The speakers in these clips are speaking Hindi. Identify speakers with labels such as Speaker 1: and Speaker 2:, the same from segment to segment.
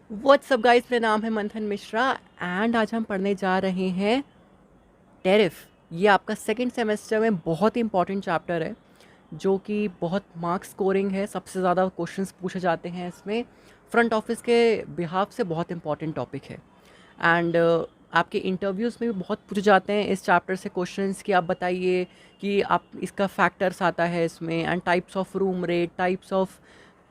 Speaker 1: व्हाट्सअप गाइस, मेरा नाम है मंथन मिश्रा एंड आज हम पढ़ने जा रहे हैं टैरिफ। ये आपका सेकंड सेमेस्टर में बहुत ही इंपॉर्टेंट चैप्टर है जो कि बहुत मार्क्स स्कोरिंग है। सबसे ज़्यादा क्वेश्चंस पूछे जाते हैं इसमें। फ्रंट ऑफिस के बिहाफ से बहुत इंपॉर्टेंट टॉपिक है एंड आपके इंटरव्यूज़ में भी बहुत पूछे जाते हैं इस चैप्टर से क्वेश्चंस कि आप बताइए कि आप इसका फैक्टर्स आता है इसमें and types of room rate, types of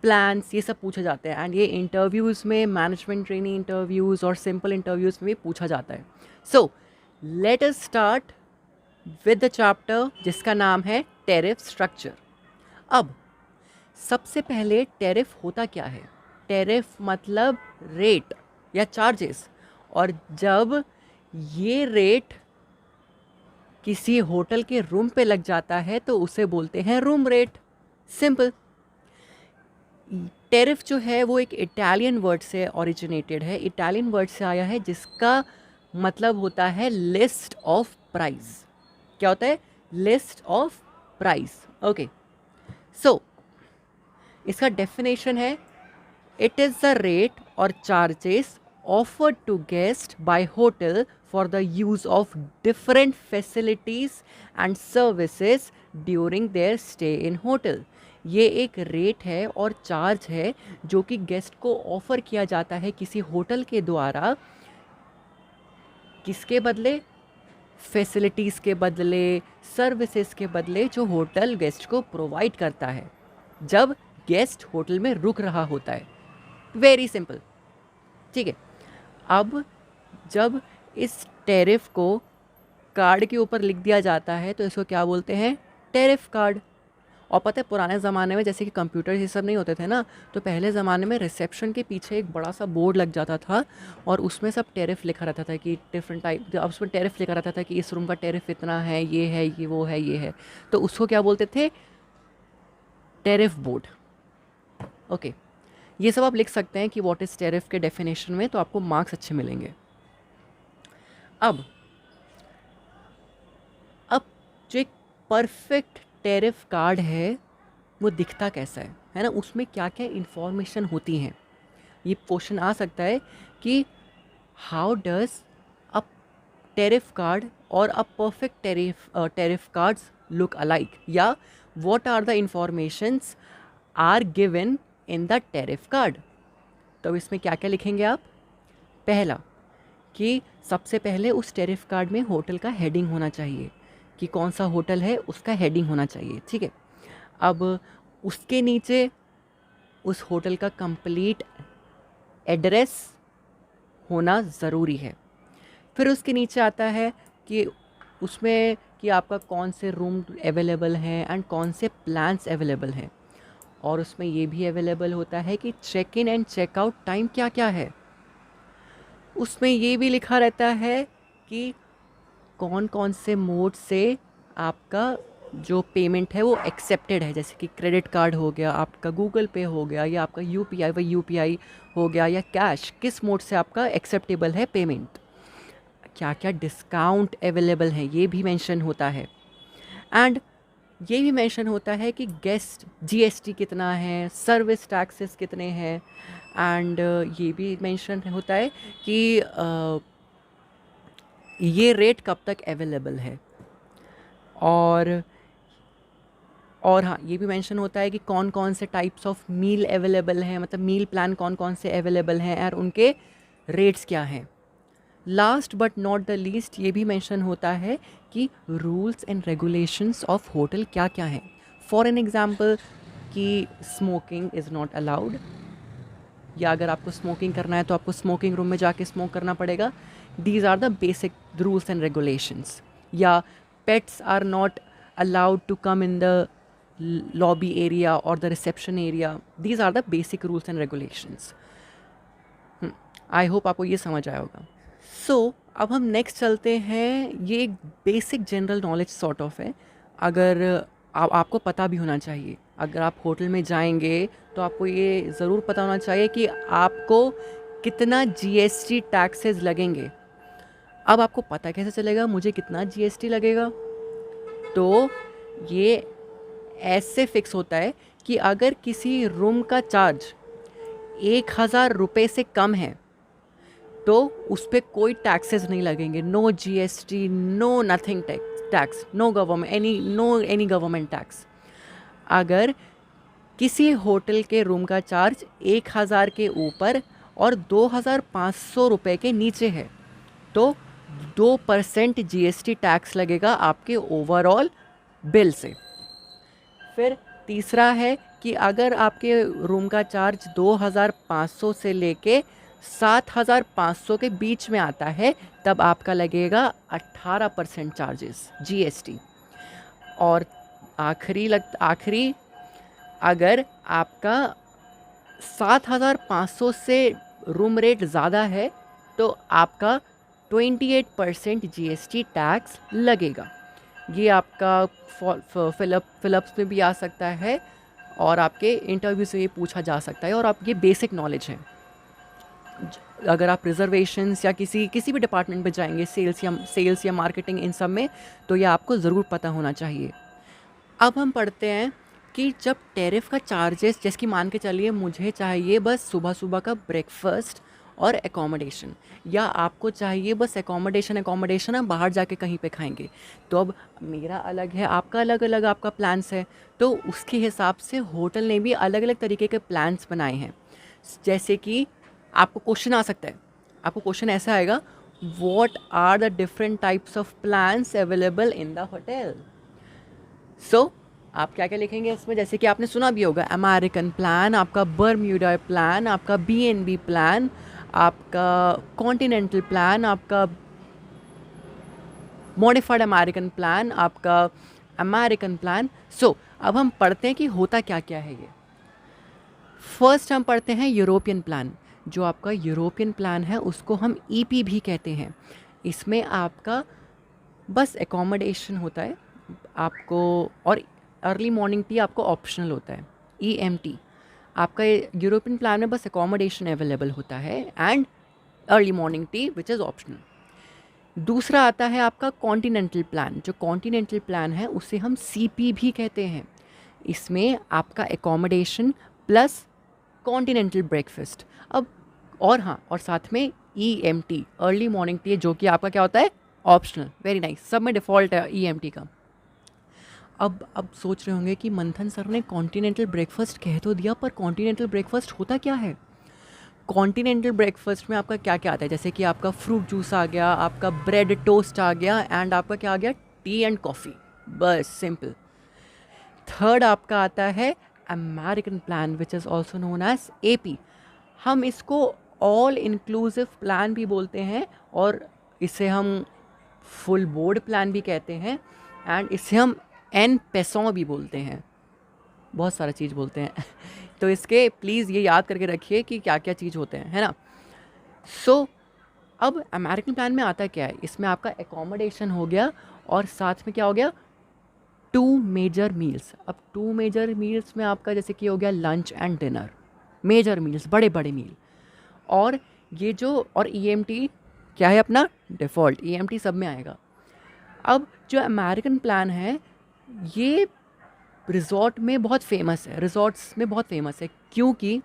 Speaker 1: plans, ये सब पूछे जाते हैं एंड ये इंटरव्यूज़ में, मैनेजमेंट ट्रेनिंग इंटरव्यूज़ और सिंपल इंटरव्यूज़ में भी पूछा जाता है। So let us start with the chapter जिसका नाम है टैरिफ स्ट्रक्चर। अब सबसे पहले टैरिफ होता क्या है? टैरिफ मतलब रेट या चार्जेस, और जब ये रेट किसी होटल के रूम पे लग जाता है तो उसे बोलते हैं रूम रेट। सिंपल। टैरिफ जो है वो एक इटालियन वर्ड से ओरिजिनेटेड है, इटालियन वर्ड से आया है जिसका मतलब होता है लिस्ट ऑफ प्राइस। क्या होता है? List of price. ओके, सो इसका डेफिनेशन है, इट इज़ द रेट और charges offered to guests by hotel for the use of different facilities and services during their stay in hotel। ये एक रेट है और चार्ज है जो कि गेस्ट को ऑफ़र किया जाता है किसी होटल के द्वारा। किसके बदले? फैसिलिटीज़ के बदले, सर्विसेज के बदले जो होटल गेस्ट को प्रोवाइड करता है जब गेस्ट होटल में रुक रहा होता है। Very simple. ठीक है। अब जब इस टैरिफ को कार्ड के ऊपर लिख दिया जाता है तो इसको क्या बोलते हैं? Tariff card. और पता है पुराने ज़माने में जैसे कि कंप्यूटर ये सब नहीं होते थे ना, तो पहले ज़माने में रिसेप्शन के पीछे एक बड़ा सा बोर्ड लग जाता था और उसमें सब टैरिफ लिखा रहता था कि डिफरेंट टाइप, अब उसमें टैरिफ लिखा रहता था कि इस रूम का टैरिफ इतना है, ये है, ये वो है, ये है। तो उसको क्या बोलते थे? Tariff board. ओके, ये सब आप लिख सकते हैं कि व्हाट इज़ टैरिफ के डेफिनेशन में, तो आपको मार्क्स अच्छे मिलेंगे। अब अब जो एक परफेक्ट टैरिफ कार्ड है वो दिखता कैसा है ना? उसमें क्या क्या इन्फॉर्मेशन होती हैं? ये क्वेश्चन आ सकता है कि how does a tariff card or a perfect tariff cards look alike, या what are the informations are given in the tariff card. तो इसमें क्या क्या लिखेंगे आप? पहला, कि सबसे पहले उस टैरिफ कार्ड में होटल का हेडिंग होना चाहिए कि कौन सा होटल है उसका हेडिंग होना चाहिए। ठीक है। अब उसके नीचे उस होटल का कंप्लीट एड्रेस होना ज़रूरी है। फिर उसके नीचे आता है कि उसमें कि आपका कौन से रूम अवेलेबल हैं एंड कौन से प्लान्स अवेलेबल हैं, और उसमें ये भी अवेलेबल होता है कि check in and check out time क्या क्या है। उसमें ये भी लिखा रहता है कि कौन कौन से मोड से आपका जो पेमेंट है वो एक्सेप्टेड है, जैसे कि क्रेडिट कार्ड हो गया, आपका गूगल पे हो गया, या आपका यूपीआई व यूपीआई हो गया, या कैश, किस मोड से आपका एक्सेप्टेबल है पेमेंट। क्या क्या डिस्काउंट अवेलेबल है ये भी मेंशन होता है। एंड ये भी मेंशन होता है कि गेस्ट जीएसटी कितना है, सर्विस टैक्सेस कितने हैं, एंड ये भी मेंशन होता है कि ये रेट कब तक अवेलेबल है। और हाँ, ये भी मेंशन होता है कि कौन कौन से टाइप्स ऑफ मील अवेलेबल हैं, मतलब मील प्लान कौन कौन से अवेलेबल हैं और उनके रेट्स क्या हैं। Last but not the least, ये भी मेंशन होता है कि rules and regulations of hotel क्या क्या हैं। फॉर एन एग्जांपल कि स्मोकिंग इज़ नॉट अलाउड, या अगर आपको स्मोकिंग करना है तो आपको स्मोकिंग रूम में जाके स्मोक करना पड़ेगा। These are the basic rules and regulations. या pets are not allowed to come in the lobby area or the reception area. These are the basic rules and regulations. I hope आपको ये समझ आया होगा। सो अब हम नेक्स्ट चलते हैं। ये एक basic general knowledge sort of है, अगर आपको पता भी होना चाहिए। अगर आप होटल में जाएंगे तो आपको ये ज़रूर पता होना चाहिए कि आपको कितना जीएसटी टैक्सेस लगेंगे। अब आपको पता कैसे चलेगा मुझे कितना जीएसटी लगेगा? तो ये ऐसे फिक्स होता है कि अगर किसी रूम का चार्ज ₹1000 से कम है तो उस पर कोई टैक्सेस नहीं लगेंगे, no GST, no nothing tax, no government tax. अगर किसी होटल के रूम का चार्ज 1000 के ऊपर और 2500 रुपये के नीचे है तो 2% जीएसटी टैक्स लगेगा आपके ओवरऑल बिल से। फिर तीसरा है कि अगर आपके रूम का चार्ज 2500 से लेके 7500 के बीच में आता है तब आपका लगेगा 18% चार्जेस जीएसटी। और आखिरी अगर आपका 7500 से रूम रेट ज़्यादा है तो आपका 28% जीएसटी टैक्स लगेगा। ये आपका फिलअप्स में भी आ सकता है और आपके इंटरव्यू से ये पूछा जा सकता है और आप ये बेसिक नॉलेज है। अगर आप रिजर्वेशंस या किसी भी डिपार्टमेंट में जाएंगे, सेल्स या मार्केटिंग, इन सब में, तो ये आपको ज़रूर पता होना चाहिए। अब हम पढ़ते हैं कि जब टैरिफ का चार्जेस, जैसे कि मान के चलिए मुझे चाहिए बस सुबह सुबह का ब्रेकफास्ट और एकोमोडेशन, या आपको चाहिए बस एकोमोडेशन हम बाहर जाके कहीं पे खाएंगे, तो अब मेरा अलग है, आपका अलग आपका प्लान्स है, तो उसके हिसाब से होटल ने भी अलग अलग तरीके के प्लान्स बनाए हैं। जैसे कि आपको क्वेश्चन आ सकता है, आपको क्वेश्चन ऐसा आएगा, what are the different types of plans available in the hotel. So आप क्या क्या लिखेंगे इसमें, जैसे कि आपने सुना भी होगा, अमेरिकन प्लान, आपका बर्म्यूडा प्लान, आपका बीएनबी प्लान, आपका कॉन्टिनेंटल प्लान, आपका मॉडिफाइड अमेरिकन प्लान, आपका अमेरिकन प्लान। सो अब हम पढ़ते हैं कि होता क्या क्या है ये। फर्स्ट हम पढ़ते हैं यूरोपियन प्लान। जो आपका यूरोपियन प्लान है उसको हम ईपी भी कहते हैं। इसमें आपका बस एकोमोडेशन होता है आपको, और अर्ली मॉर्निंग टी आपको ऑप्शनल होता है, ईएमटी। आपका यूरोपियन प्लान में बस एकोमोडेशन अवेलेबल होता है and early morning tea which is optional. दूसरा आता है आपका कॉन्टिनेंटल प्लान। जो कॉन्टिनेंटल प्लान है उसे हम सीपी भी कहते हैं। इसमें आपका एकोमोडेशन प्लस कॉन्टिनेंटल ब्रेकफास्ट। अब और हाँ, और साथ में ईएमटी, अर्ली मॉर्निंग टी, जो कि आपका क्या होता है, ऑप्शनल। वेरी नाइस, सब में डिफ़ॉल्ट है ईएमटी का। अब सोच रहे होंगे कि मंथन सर ने कॉन्टिनेंटल ब्रेकफास्ट कह तो दिया, पर कॉन्टिनेंटल ब्रेकफास्ट होता क्या है। कॉन्टिनेंटल ब्रेकफास्ट में आपका क्या क्या आता है, जैसे कि आपका फ्रूट जूस आ गया, आपका ब्रेड टोस्ट आ गया, एंड आपका क्या आ गया, टी एंड कॉफ़ी, बस सिंपल। थर्ड आपका आता है American plan which is also known as AP. हम इसको ऑल इंक्लूसिव प्लान भी बोलते हैं और इसे हम फुल बोर्ड प्लान भी कहते हैं, एंड इसे हम एन पैसों भी बोलते हैं, बहुत सारा चीज़ बोलते हैं तो इसके प्लीज़ ये याद करके रखिए कि क्या क्या चीज़ होते हैं, है ना। सो अब अमेरिकन प्लान में आता क्या है, इसमें आपका एकोमोडेशन हो गया और साथ में क्या हो गया, 2 मेजर मील्स। अब 2 मेजर मील्स में आपका जैसे कि हो गया lunch and dinner, major meals, बड़े बड़े मील। और ये जो, और ईएमटी क्या है अपना डिफ़ॉल्ट, ईएमटी सब में आएगा। अब जो अमेरिकन प्लान है ये रिज़ॉर्ट में बहुत फेमस है, रिज़ॉर्ट्स में बहुत फेमस है, क्योंकि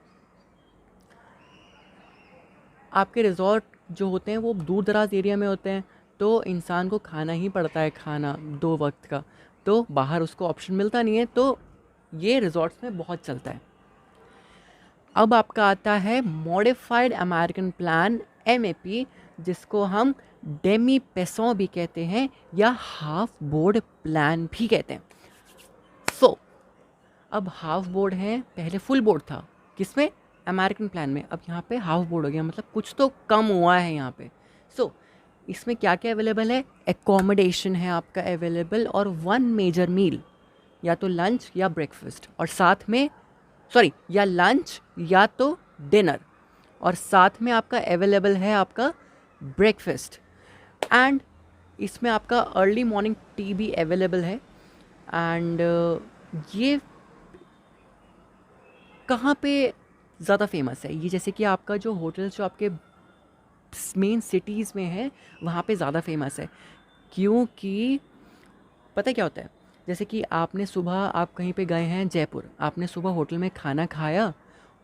Speaker 1: आपके रिज़ॉर्ट जो होते हैं वो दूर दराज एरिया में होते हैं, तो इंसान को खाना ही पड़ता है, खाना 2 वक्त का, तो बाहर उसको ऑप्शन मिलता नहीं है, तो ये रिज़ॉर्ट्स में बहुत चलता है। अब आपका आता है मॉडिफाइड अमेरिकन प्लान, एमएपी, जिसको हम डेमी पैसों भी कहते हैं या हाफ बोर्ड प्लान भी कहते हैं। सो अब हाफ बोर्ड है, पहले फुल बोर्ड था किसमें, अमेरिकन प्लान में, अब यहाँ पे हाफ बोर्ड हो गया, मतलब कुछ तो कम हुआ है यहाँ पे। सो इसमें क्या क्या अवेलेबल है, एकोमोडेशन है आपका अवेलेबल, और 1 मेजर मील, या तो लंच या ब्रेकफास्ट, और साथ में या लंच या तो डिनर, और साथ में आपका अवेलेबल है आपका ब्रेकफास्ट, एंड इसमें आपका अर्ली मॉर्निंग टी भी अवेलेबल है। एंड ये कहाँ पे ज़्यादा फेमस है ये, जैसे कि आपका जो होटल्स जो आपके मेन सिटीज़ में है वहाँ पे ज़्यादा फेमस है, क्योंकि पता क्या होता है, जैसे कि आप कहीं पे गए हैं जयपुर, आपने सुबह होटल में खाना खाया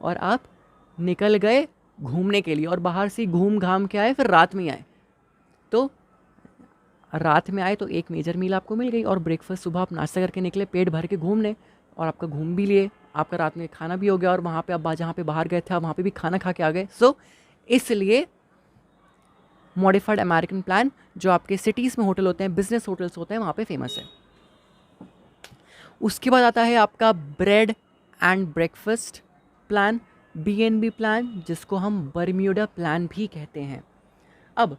Speaker 1: और आप निकल गए घूमने के लिए और बाहर से घूम घाम के आए, फिर रात में आए, तो रात में आए तो एक मेजर मील आपको मिल गई, और ब्रेकफास्ट सुबह आप नाश्ता करके निकले पेट भर के घूमने, और आपका घूम भी लिए, आपका रात में खाना भी हो गया, और वहाँ पे आप जहाँ पे बाहर गए थे आप वहाँ पे भी खाना खा के आ गए। सो इसलिए मॉडिफाइड अमेरिकन प्लान जो आपके सिटीज़ में होटल होते हैं, बिजनेस होटल्स होते हैं, वहाँ पे फेमस है। उसके बाद आता है आपका bread and breakfast plan, BNB plan, जिसको हम बर्म्यूडा प्लान भी कहते हैं। अब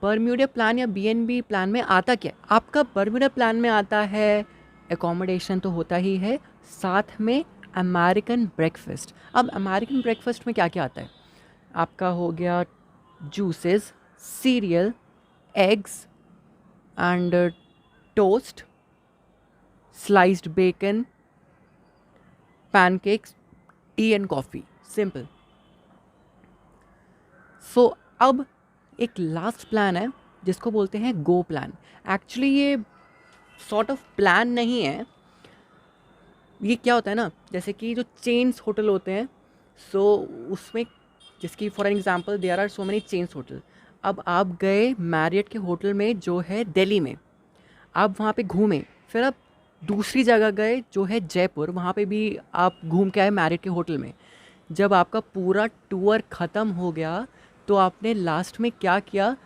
Speaker 1: बर्म्यूडा प्लान या BNB प्लान में आता क्या है? आपका बर्म्यूडा प्लान में आता है एकोमोडेशन तो होता ही है, साथ में अमेरिकन ब्रेकफास्ट। अब अमेरिकन ब्रेकफास्ट में क्या क्या आता है? आपका हो गया juices, cereal, eggs and toast, sliced bacon, pancakes, tea and coffee, simple. So अब एक लास्ट प्लान है जिसको बोलते हैं गो प्लान। एक्चुअली ये सॉर्ट ऑफ प्लान नहीं है, ये क्या होता है ना, जैसे कि जो चेन्स होटल होते हैं, सो उसमें जिसकी for example there are so many chains hotel. अब आप गए मैरियट के होटल में जो है दिल्ली में, आप वहाँ पे घूमे, फिर आप दूसरी जगह गए जो है जयपुर, वहाँ पे भी आप घूम के आए मैरियट के होटल में। जब आपका पूरा टूर ख़त्म हो गया तो आपने लास्ट में क्या किया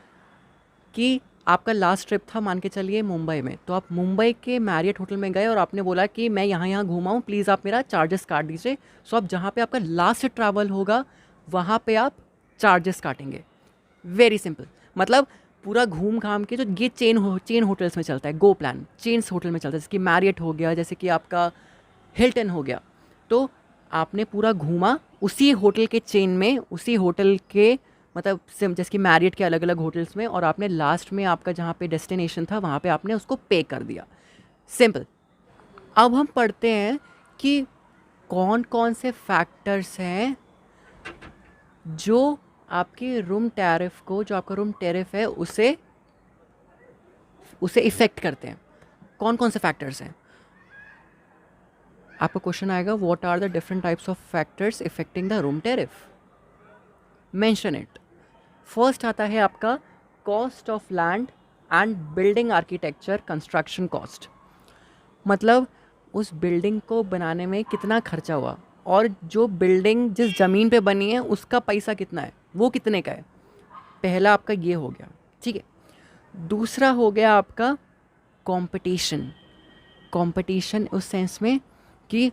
Speaker 1: कि आपका लास्ट ट्रिप था मान के चलिए मुंबई में, तो आप मुंबई के मैरियट होटल में गए और आपने बोला कि मैं यहाँ घूमा हूँ, प्लीज़ आप मेरा चार्जेस काट दीजिए। सो आप जहाँ पे आपका लास्ट ट्रैवल होगा वहाँ पे आप चार्जेस काटेंगे। वेरी सिंपल, मतलब पूरा घूम घाम के, जो ये चेन होटल्स में चलता है, गो प्लान चेन्स होटल में चलता है, जैसे कि मैरियट हो गया, जैसे कि आपका हिल्टन हो गया, तो आपने पूरा घूमा उसी होटल के चेन में, उसी होटल के मतलब जैसे कि मैरियट के अलग अलग होटल्स में, और आपने लास्ट में आपका जहाँ पे डेस्टिनेशन था वहाँ पे आपने उसको पे कर दिया। सिंपल। अब हम पढ़ते हैं कि कौन कौन से फैक्टर्स हैं जो आपके रूम टैरिफ को, जो आपका रूम टैरिफ है उसे इफ़ेक्ट करते हैं। कौन कौन से फैक्टर्स हैं? आपका क्वेश्चन आएगा, what are the different types of factors affecting the room tariff, mention it. First आता है आपका cost of land and building architecture construction cost, मतलब उस बिल्डिंग को बनाने में कितना खर्चा हुआ, और जो बिल्डिंग जिस ज़मीन पे बनी है उसका पैसा कितना है, वो कितने का है। पहला आपका ये हो गया, ठीक है। दूसरा हो गया आपका कंपटीशन। कंपटीशन उस सेंस में कि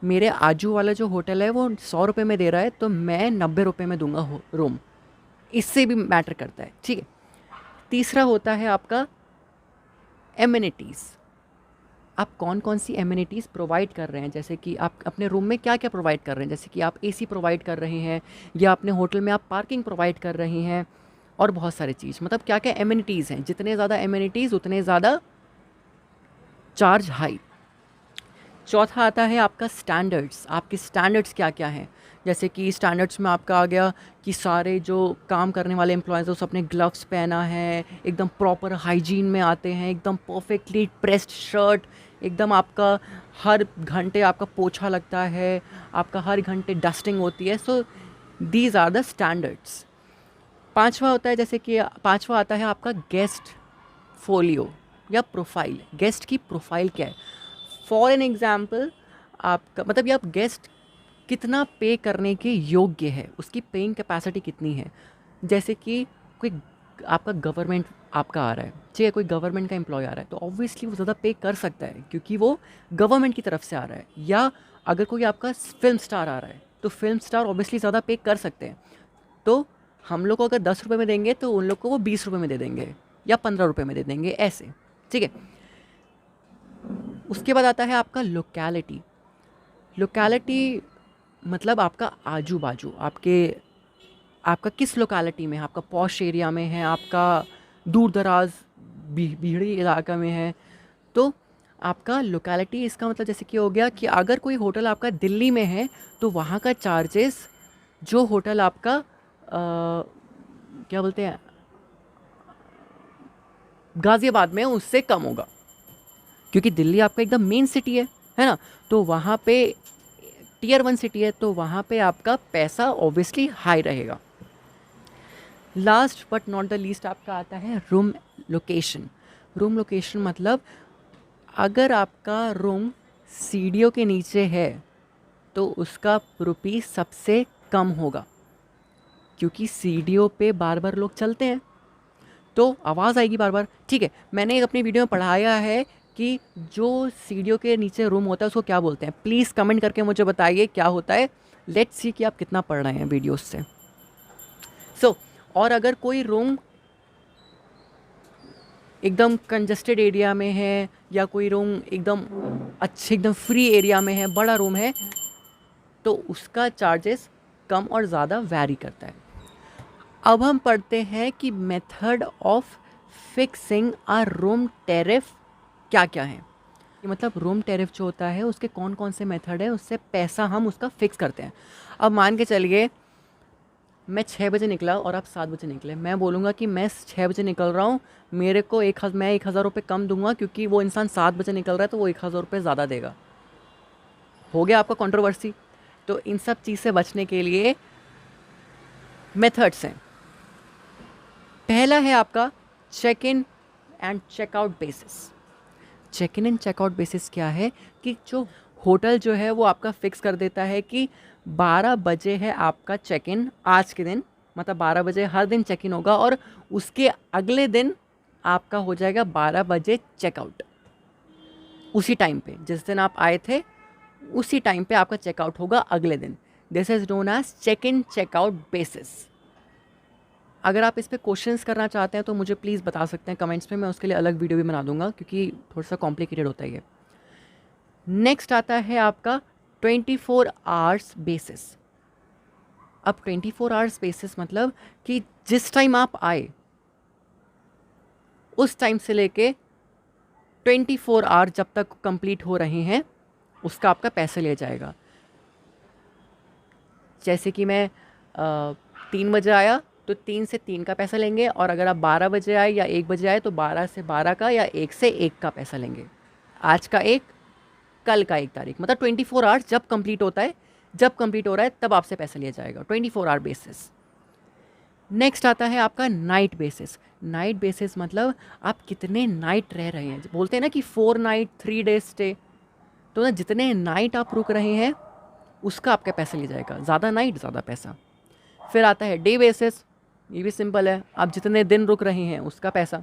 Speaker 1: मेरे आजू वाला जो होटल है वो 100 रुपये में दे रहा है तो मैं 90 रुपये में दूंगा रूम, इससे भी मैटर करता है, ठीक है। तीसरा होता है आपका एमिनिटीज़, आप कौन कौन सी एमिनिटीज़ प्रोवाइड कर रहे हैं, जैसे कि आप अपने रूम में क्या क्या प्रोवाइड कर रहे हैं, जैसे कि आप AC प्रोवाइड कर रहे हैं, या अपने होटल में आप पार्किंग प्रोवाइड कर रहे हैं, और बहुत सारी चीज़, मतलब क्या क्या एमिनिटीज़ हैं। जितने ज़्यादा एमिनिटीज़ उतने ज़्यादा चार्ज हाई। चौथा आता है आपका स्टैंडर्ड्स, आपके स्टैंडर्ड्स क्या क्या हैं, जैसे कि स्टैंडर्ड्स में आपका आ गया कि सारे जो काम करने वाले एम्प्लॉयज़ उस अपने ग्लव्स पहना है, एकदम प्रॉपर हाइजीन में आते हैं, एकदम परफेक्टली प्रेस्ड शर्ट, एकदम आपका हर घंटे आपका पोछा लगता है, आपका हर घंटे डस्टिंग होती है। So these are the standards. पांचवा होता है, जैसे कि पांचवा आता है आपका गेस्ट फोलियो या प्रोफाइल। गेस्ट की प्रोफाइल क्या है, फॉर एन एग्जाम्पल आपका मतलब ये आप गेस्ट कितना पे करने के योग्य है, उसकी पेइंग कैपेसिटी कितनी है। जैसे कि कोई आपका गवर्नमेंट आपका आ रहा है, ठीक है, कोई गवर्नमेंट का एम्प्लॉय आ रहा है, तो ऑब्वियसली वो ज़्यादा पे कर सकता है क्योंकि वो गवर्नमेंट की तरफ से आ रहा है। या अगर कोई आपका फिल्म स्टार आ रहा है तो फिल्म स्टार ऑब्वियसली ज़्यादा पे कर सकते हैं। तो हम लोग को अगर 10 रुपये में देंगे तो उन लोग को वो 20 रुपये में दे देंगे या 15 रुपये में दे देंगे, ऐसे, ठीक है। उसके बाद आता है आपका लोकेलिटी। लोकेलिटी मतलब आपका आजू बाजू, आपका किस लोकेलिटी में है, आपका पॉश एरिया में है, आपका दूर दराज भीड़ी इलाका में है। तो आपका लोकेलिटी, इसका मतलब जैसे कि हो गया कि अगर कोई होटल आपका दिल्ली में है तो वहाँ का चार्जेस जो होटल आपका क्या बोलते हैं गाज़ियाबाद में उससे कम होगा, क्योंकि दिल्ली आपका एकदम मेन सिटी है ना, तो वहाँ पे टियर 1 सिटी है तो वहाँ पे आपका पैसा ऑब्वियसली हाई रहेगा। Last but not the least आपका आता है रूम लोकेशन। रूम लोकेशन मतलब अगर आपका रूम सीढ़ियों के नीचे है तो उसका रुपीस सबसे कम होगा, क्योंकि सीढ़ियों पे बार बार लोग चलते हैं तो आवाज़ आएगी बार बार। ठीक है, मैंने अपनी वीडियो में पढ़ाया है कि जो सीढ़ियों के नीचे रूम होता है उसको क्या बोलते हैं। प्लीज़ कमेंट करके मुझे बताइए क्या होता है। लेट्स सी कि आप कितना पढ़ रहे हैं वीडियोस से। और अगर कोई रूम एकदम कंजस्टेड एरिया में है या कोई रूम एकदम अच्छे एकदम फ्री एरिया में है, बड़ा रूम है, तो उसका चार्जेस कम और ज़्यादा वैरी करता है। अब हम पढ़ते हैं कि method of fixing a room tariff क्या क्या है। मतलब रूम टैरिफ जो होता है उसके कौन कौन से मेथड है, उससे पैसा हम उसका फिक्स करते हैं। अब मान के चलिए मैं 6 बजे निकला और आप 7 बजे निकले। मैं बोलूँगा कि मैं 6 बजे निकल रहा हूँ, मेरे को मैं 1,000 रुपये कम दूंगा क्योंकि वो इंसान 7 बजे निकल रहा है तो वो 1,000 रुपये ज़्यादा देगा। हो गया आपका कंट्रोवर्सी। तो इन सब चीज़ से बचने के लिए मेथड्स हैं। पहला है आपका check in and checkout basis. Check in and checkout basis क्या है कि जो होटल जो है वो आपका फिक्स कर देता है कि 12 बजे है आपका चेक इन आज के दिन, मतलब 12 बजे हर दिन चेक इन होगा और उसके अगले दिन आपका हो जाएगा 12 बजे चेकआउट। उसी टाइम पे जिस दिन आप आए थे उसी टाइम पे आपका चेकआउट होगा अगले दिन। This is known as check in checkout basis. अगर आप इस पे क्वेश्चंस करना चाहते हैं तो मुझे प्लीज़ बता सकते हैं कमेंट्स में, मैं उसके लिए अलग वीडियो भी बना दूंगा क्योंकि थोड़ा सा कॉम्प्लिकेटेड होता है ये। नेक्स्ट आता है आपका 24 आवर्स बेसिस। अब 24 आवर्स बेसिस मतलब कि जिस टाइम आप आए उस टाइम से लेके 24 आवर जब तक कंप्लीट हो रहे हैं उसका आपका पैसा लिया जाएगा। जैसे कि मैं 3 बजे आया तो 3 से 3 का पैसा लेंगे, और अगर आप 12 बजे आए या 1 बजे आए तो 12 से 12 का या 1 से 1 का पैसा लेंगे। आज का 1, कल का 1 तारीख, मतलब 24 आवर्स जब कंप्लीट होता है, जब कंप्लीट हो रहा है तब आपसे पैसा लिया जाएगा 24 आवर बेसिस। नेक्स्ट आता है आपका नाइट बेसिस। नाइट बेसिस मतलब आप कितने नाइट रह रहे हैं। बोलते हैं ना कि 4 नाइट 3 डेज स्टे, तो ना जितने नाइट आप रुक रहे हैं उसका आपका पैसा लिया जाएगा। ज़्यादा नाइट ज़्यादा पैसा। फिर आता है डे बेसिस, ये भी सिंपल है, आप जितने दिन रुक रहे हैं उसका पैसा।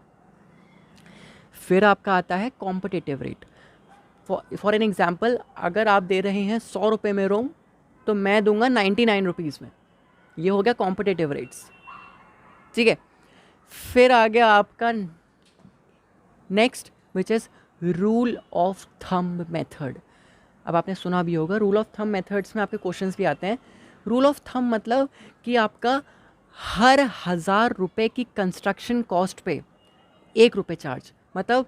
Speaker 1: फिर आपका आता है competitive rate. For an example, अगर आप दे रहे हैं 100 रुपये में रूम तो मैं दूंगा 99 रुपीज़ में। ये हो गया कॉम्पिटिटिव रेट्स। ठीक है, फिर आ गया आपका next which is rule of thumb method. अब आपने सुना भी होगा, रूल ऑफ थंब मेथड्स में आपके क्वेश्चंस भी आते हैं। रूल ऑफ थंब मतलब कि आपका हर 1,000 रुपये की कंस्ट्रक्शन कॉस्ट पे 1 रुपये चार्ज, मतलब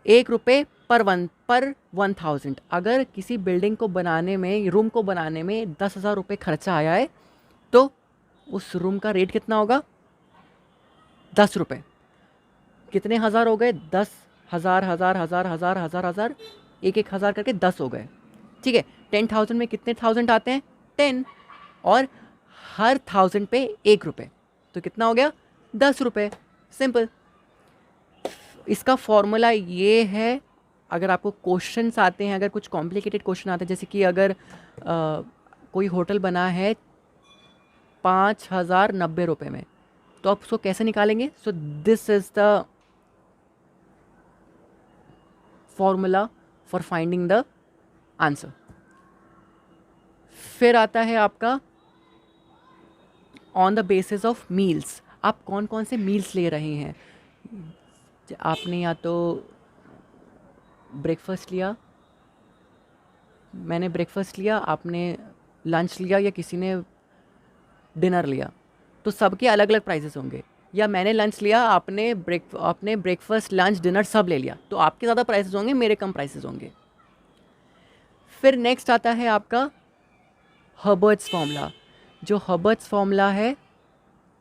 Speaker 1: 1 रुपये पर 1,000। अगर किसी बिल्डिंग को बनाने में, रूम को बनाने में 10,000 रुपये खर्चा आया है तो उस रूम का रेट कितना होगा? 10 रुपये। कितने हज़ार हो गए? 10,000 हज़ार हज़ार हज़ार हज़ार हज़ार, 1-1 हज़ार करके 10 हो गए। ठीक है, 10,000 में कितने थाउजेंड आते हैं? 10, और हर 1000 पे 1 रुपये, तो कितना हो गया? 10 रुपये। सिंपल। इसका फॉर्मूला ये है, अगर आपको क्वेश्चंस आते हैं, अगर कुछ कॉम्प्लिकेटेड क्वेश्चन आते हैं, जैसे कि अगर कोई होटल बना है 5,090 रुपये में, तो आप उसको कैसे निकालेंगे? So this is the formula for finding the answer. फिर आता है आपका on the basis of meals. आप कौन कौन से मील्स ले रहे हैं। आपने या तो ब्रेकफास्ट लिया, मैंने ब्रेकफास्ट लिया, आपने लंच लिया, या किसी ने डिनर लिया, तो सबके अलग अलग प्राइसेस होंगे। या मैंने लंच लिया, आपने ब्रेकफास्ट लंच डिनर सब ले लिया, तो आपके ज़्यादा प्राइसेस होंगे, मेरे कम प्राइसेस होंगे। फिर नेक्स्ट आता है आपका हर्बर्ट्स फॉर्मूला। जो हर्बर्ट्स फॉर्मूला है,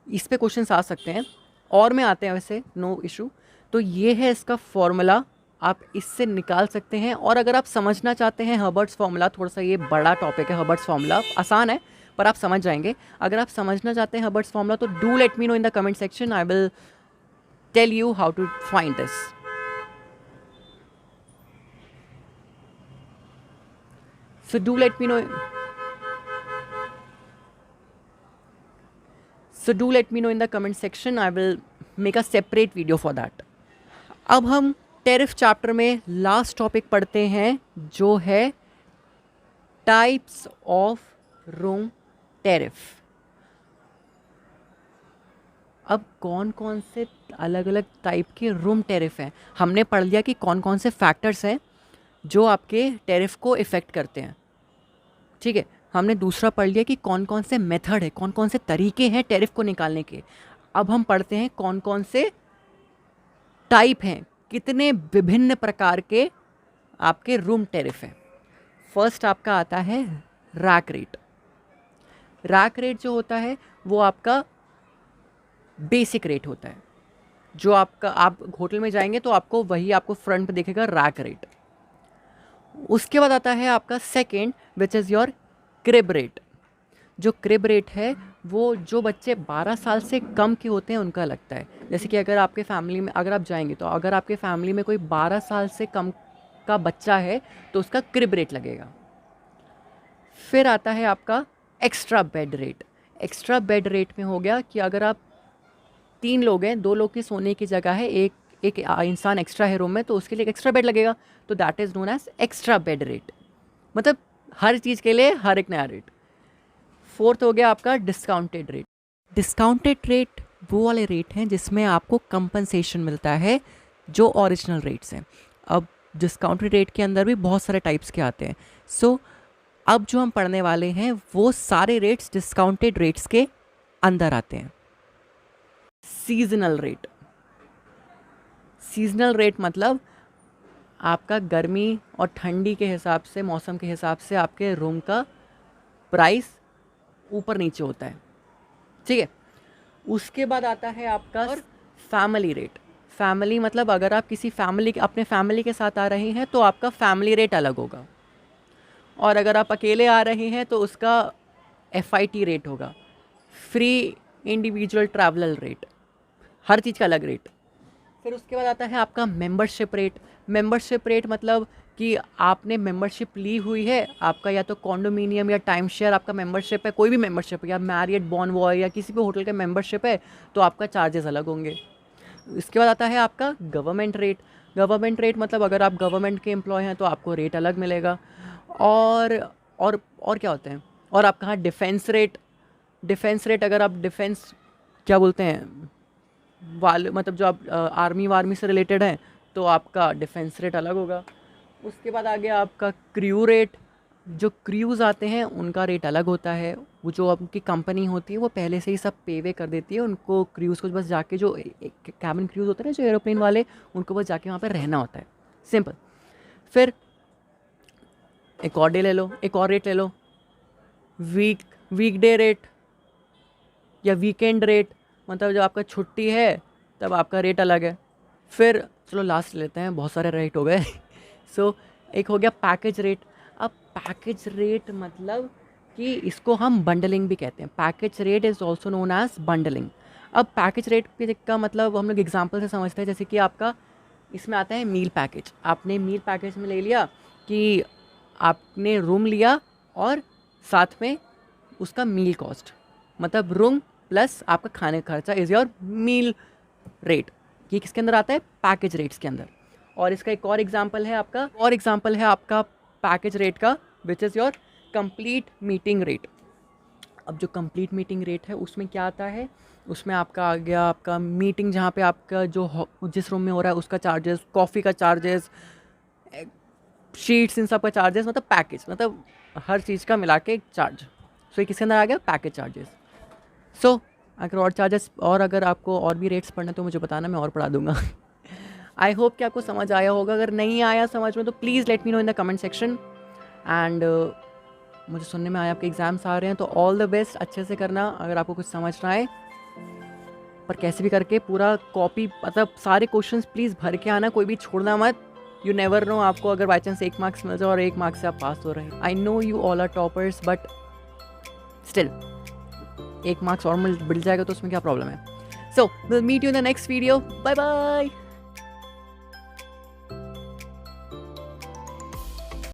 Speaker 1: इस पे क्वेश्चंस आ सकते हैं और में आते हैं वैसे, नो इशू। तो ये है इसका फॉर्मूला आप इससे निकाल सकते हैं। और अगर आप समझना चाहते हैं हर्बर्ट्स फार्मूला, थोड़ा सा ये बड़ा टॉपिक है हर्बर्ट्स फार्मूला, आसान है पर आप समझ जाएंगे। अगर आप समझना चाहते हैं हर्बर्ट्स फार्मूला तो do let me know in the comment section, I will tell you how to find this. So do let me know. So do let me know in the comment section. I will make a separate video for that. अब हम टेरिफ चैप्टर में लास्ट टॉपिक पढ़ते हैं जो है टाइप्स ऑफ रूम टेरिफ। अब कौन कौन से अलग अलग टाइप के रूम टेरिफ हैं हमने पढ़ लिया कि कौन कौन से फैक्टर्स हैं जो आपके टेरिफ को इफ़ेक्ट करते हैं। ठीक है, हमने दूसरा पढ़ लिया कि कौन कौन से मेथड है, कौन कौन से तरीके हैं टेरिफ को निकालने के। अब हम पढ़ते हैं कौन कौन से टाइप हैं, कितने विभिन्न प्रकार के आपके रूम टेरिफ हैं। फर्स्ट आपका आता है रैक रेट। रैक रेट जो होता है वो आपका बेसिक रेट होता है, जो आपका आप होटल में जाएंगे तो आपको वही आपको फ्रंट पे दिखेगा रैक रेट। उसके बाद आता है आपका second which is your crib rate. जो क्रिब रेट है वो जो बच्चे 12 साल से कम के होते हैं उनका लगता है। जैसे कि अगर आपके फैमिली में अगर आप जाएंगे तो अगर आपके फैमिली में कोई 12 साल से कम का बच्चा है तो उसका क्रिब रेट लगेगा। फिर आता है आपका extra bed rate. Extra bed rate में हो गया कि अगर आप 3 लोग हैं, 2 लोग की सोने की जगह है, एक इंसान एक्स्ट्रा है रूम में तो उसके लिए एक्स्ट्रा बेड लगेगा, तो that is known as extra bed rate. मतलब हर चीज़ के लिए हर एक नया रेट। फोर्थ हो गया आपका डिस्काउंटेड रेट। डिस्काउंटेड रेट वो वाले रेट हैं जिसमें आपको कंपनसेशन मिलता है जो ओरिजिनल रेट्स हैं। अब डिस्काउंटेड रेट के अंदर भी बहुत सारे टाइप्स के आते हैं। सो अब जो हम पढ़ने वाले हैं वो सारे रेट्स डिस्काउंटेड रेट्स के अंदर आते हैं। Seasonal rate. सीजनल रेट मतलब आपका गर्मी और ठंडी के हिसाब से, मौसम के हिसाब से आपके रूम का प्राइस ऊपर नीचे होता है। ठीक है, उसके बाद आता है आपका फैमिली रेट। फैमिली मतलब अगर आप किसी अपने फैमिली के साथ आ रहे हैं तो आपका फैमिली रेट अलग होगा, और अगर आप अकेले आ रहे हैं तो उसका FIT रेट होगा, फ्री इंडिविजुअल ट्रैवलर रेट, हर चीज़ का अलग रेट। फिर उसके बाद आता है आपका मेंबरशिप रेट। मेंबरशिप रेट मतलब कि आपने मेंबरशिप ली हुई है, आपका या तो कॉन्डोमिनियम या टाइम शेयर आपका मेंबरशिप है, कोई भी मेंबरशिप, या मैरियट, बॉनवॉय या किसी भी होटल का मेंबरशिप है तो आपका चार्जेस अलग होंगे। इसके बाद आता है आपका गवर्नमेंट रेट। गवर्नमेंट रेट मतलब अगर आप गवर्नमेंट के एम्प्लॉय हैं तो आपको रेट अलग मिलेगा। और क्या होते हैं, और आपका हाँ डिफेंस रेट। डिफेंस रेट अगर आप डिफेंस क्या बोलते हैं वाले, मतलब जो आप आर्मी से रिलेटेड हैं तो आपका डिफेंस रेट अलग होगा। उसके बाद आ गया आपका क्रू रेट। जो क्रूज़ आते हैं उनका रेट अलग होता है। वो जो आपकी कंपनी होती है वो पहले से ही सब पे वे कर देती है उनको, क्रूज़ को बस जाके जो कैबिन क्रूज़ होते हैं ना जो एरोप्लेन वाले, उनको बस जाके वहाँ पर रहना होता है, सिंपल। फिर एक और रेट ले लो, वीकडे रेट या वीकेंड रेट, मतलब जब आपका छुट्टी है तब आपका रेट अलग है। फिर चलो लास्ट लेते हैं, बहुत सारे रेट हो गए। सो एक हो गया पैकेज रेट। अब पैकेज रेट मतलब कि इसको हम बंडलिंग भी कहते हैं। Package rate is also known as bundling. अब पैकेज रेट का मतलब हम लोग एग्जांपल से समझते हैं, जैसे कि आपका इसमें आता है मील पैकेज। आपने मील पैकेज में ले लिया कि आपने रूम लिया और साथ में उसका मील कॉस्ट, मतलब रूम प्लस आपका खाने का खर्चा इज़ योर मील रेट। ये किसके अंदर आता है? पैकेज रेट्स के अंदर। और इसका एक और एग्जांपल है आपका पैकेज रेट का, which is your complete meeting rate. अब जो कंप्लीट मीटिंग रेट है उसमें क्या आता है, उसमें आपका आ गया आपका मीटिंग जहाँ पे आपका जो जिस रूम में हो रहा है उसका चार्जेस, कॉफ़ी का चार्जेस, शीट्स, इन सब का चार्जेस, मतलब पैकेज, मतलब हर चीज़ का मिला के एक चार्ज। सो ये किसके अंदर आ गया? Package charges. सो अगर और चार्जेस, और अगर आपको और भी रेट्स पढ़ना तो मुझे बताना, मैं और पढ़ा दूंगा। आई होप कि आपको समझ आया होगा। अगर नहीं आया समझ में तो please let me know in the comment section. And मुझे सुनने में आया आपके एग्ज़ाम्स आ रहे हैं तो ऑल द बेस्ट, अच्छे से करना। अगर आपको कुछ समझ ना आए, पर कैसे भी करके पूरा कॉपी, मतलब सारे क्वेश्चंस प्लीज़ भर के आना, कोई भी छोड़ना मत। यू नेवर नो, आपको अगर बाई चांस 1 मार्क्स मिल जाए और 1 मार्क्स से आप पास हो रहे हैं। I know you all are toppers, but still 1 marks और मिल जाएगा तो उसमें क्या प्रॉब्लम है। So will meet you in the next video, bye bye.